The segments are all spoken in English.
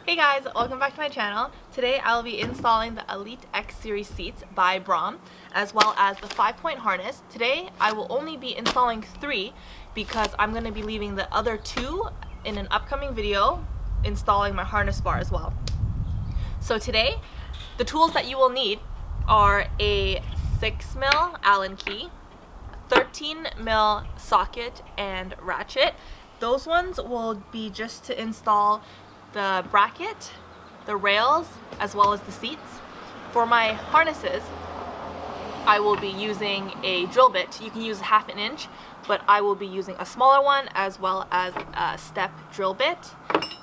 Hey guys, welcome back to my channel. Today I'll be installing the Elite X Series seats by Braun, as well as the 5-point harness. Today I will only be installing 3 because I'm going to be leaving the other 2 in an upcoming video installing my harness bar as well. So today, the tools that you will need are a 6mm Allen key, 13mm socket and ratchet. Those ones will be just to install the bracket, the rails, as well as the seats. For my harnesses, I will be using a drill bit. You can use 1/2 inch, but I will be using a smaller one as well as a step drill bit,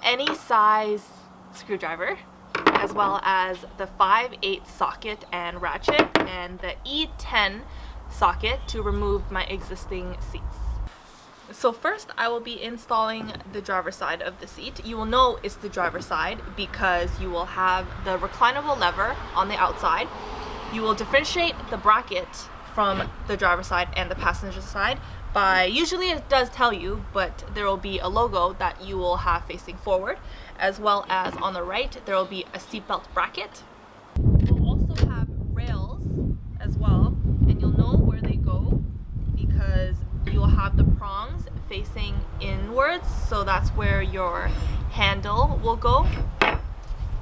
any size screwdriver, as well as the 5/8 socket and ratchet, and the E10 socket to remove my existing seats. So first I will be installing the driver's side of the seat. You will know it's the driver's side because you will have the reclinable lever on the outside. You will differentiate the bracket from the driver's side and the passenger side by, usually it does tell you, but there will be a logo that you will have facing forward, as well as on the right there will be a seatbelt bracket. We'll also have rails as well, and you'll know where they go because you'll have the prongs facing inwards, so that's where your handle will go.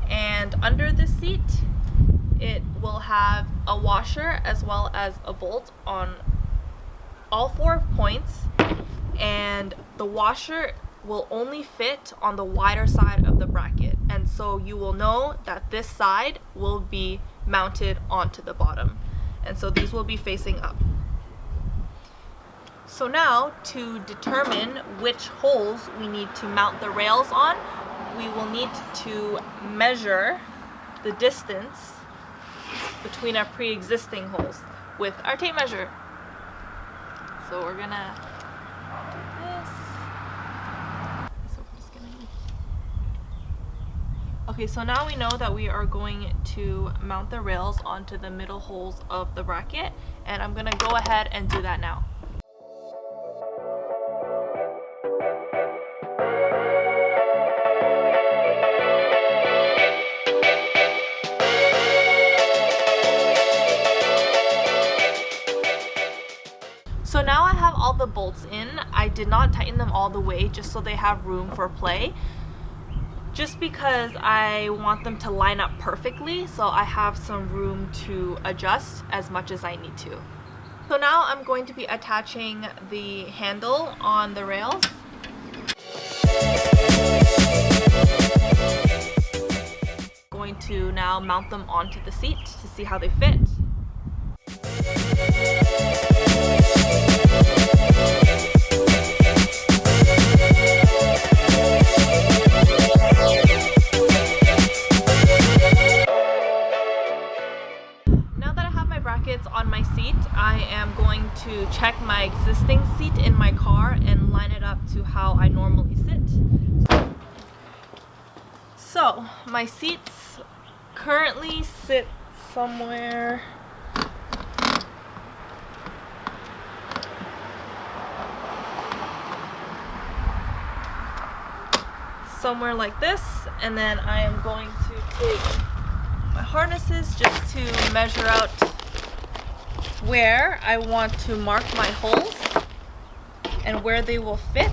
And under the seat it will have a washer as well as a bolt on all 4 points, and the washer will only fit on the wider side of the bracket, and so you will know that this side will be mounted onto the bottom, and so these will be facing up. So now, to determine which holes we need to mount the rails on, we will need to measure the distance between our pre-existing holes with our tape measure. So we're gonna do this. So we're just gonna... Okay, so now we know that we are going to mount the rails onto the middle holes of the bracket, and I'm gonna go ahead and do that now. So now I have all the bolts in. I did not tighten them all the way just so they have room for play, just because I want them to line up perfectly, so I have some room to adjust as much as I need to. So now I'm going to be attaching the handle on the rails. Going to now mount them onto the seat to see how they fit. Brackets on my seat, I am going to check my existing seat in my car and line it up to how I normally sit. So my seats currently sit somewhere like this, and then I am going to take my harnesses just to measure out where I want to mark my holes and where they will fit.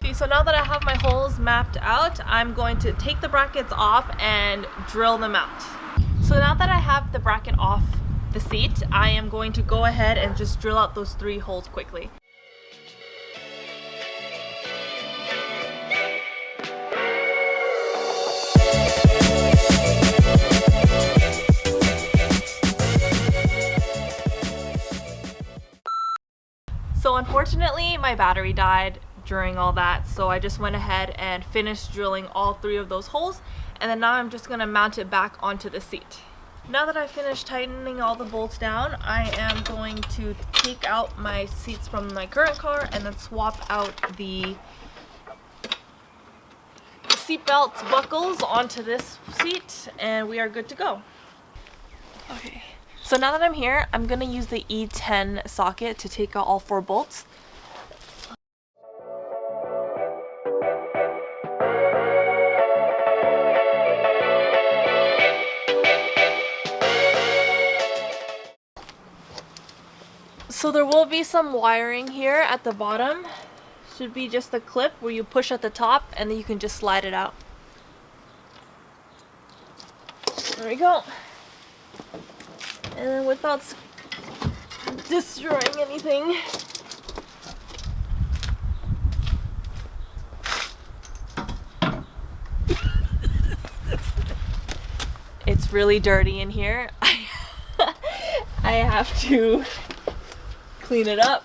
Okay, so now that I have my holes mapped out, I'm going to take the brackets off and drill them out. So now that I have the bracket off the seat, I am going to go ahead and just drill out those 3 holes quickly. So unfortunately my battery died during all that, so I just went ahead and finished drilling all 3 of those holes, and then now I'm just going to mount it back onto the seat. Now that I've finished tightening all the bolts down, I am going to take out my seats from my current car and then swap out the seatbelt buckles onto this seat, and we are good to go. Okay. So now that I'm here, I'm going to use the E10 socket to take out all 4 bolts. So there will be some wiring here at the bottom. Should be just a clip where you push at the top and then you can just slide it out. There we go. And then without destroying anything, it's really dirty in here. I have to clean it up.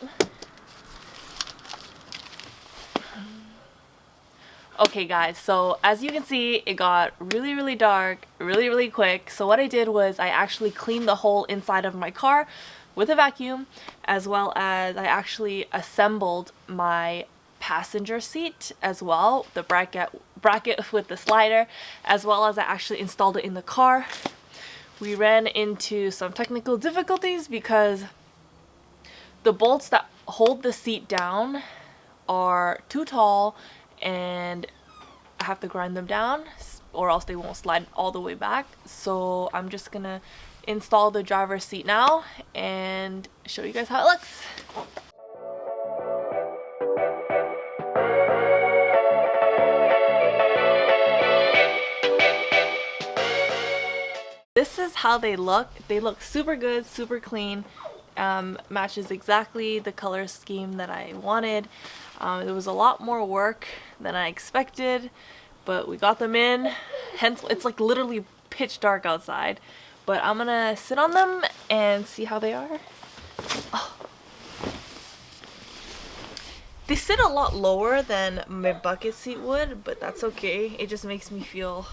Okay guys, so as you can see, it got really dark really quick. So what I did was I actually cleaned the whole inside of my car with a vacuum, as well as I actually assembled my passenger seat as well, the bracket with the slider, as well as I actually installed it in the car. We ran into some technical difficulties because the bolts that hold the seat down are too tall and I have to grind them down or else they won't slide all the way back. So I'm just gonna install the driver's seat now and show you guys how it looks. This is how they look. They look super good, super clean. Matches exactly the color scheme that I wanted. It was a lot more work than I expected, but we got them in. Hence, it's like literally pitch dark outside. But I'm gonna sit on them and see how they are. Oh. They sit a lot lower than my bucket seat would, but that's okay. It just makes me feel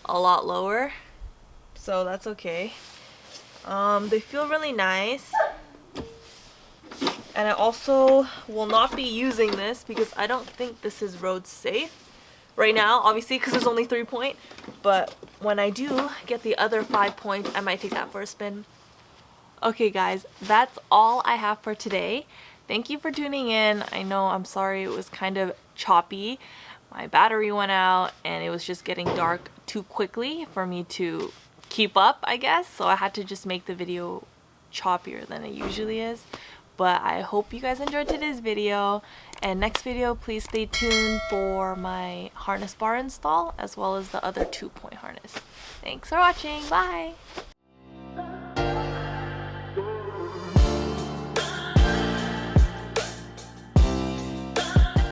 a lot lower, so that's okay. They feel really nice. And I also will not be using this because I don't think this is road safe right now, obviously, because there's only 3-point. But when I do get the other 5-point, I might take that for a spin. Okay guys, that's all I have for today. Thank you for tuning in. I know, I'm sorry it was kind of choppy. My battery went out and it was just getting dark too quickly for me to keep up, I guess. So I had to just make the video choppier than it usually is. But I hope you guys enjoyed today's video, and next video please stay tuned for my harness bar install as well as the other 2-point harness. Thanks for watching. Bye!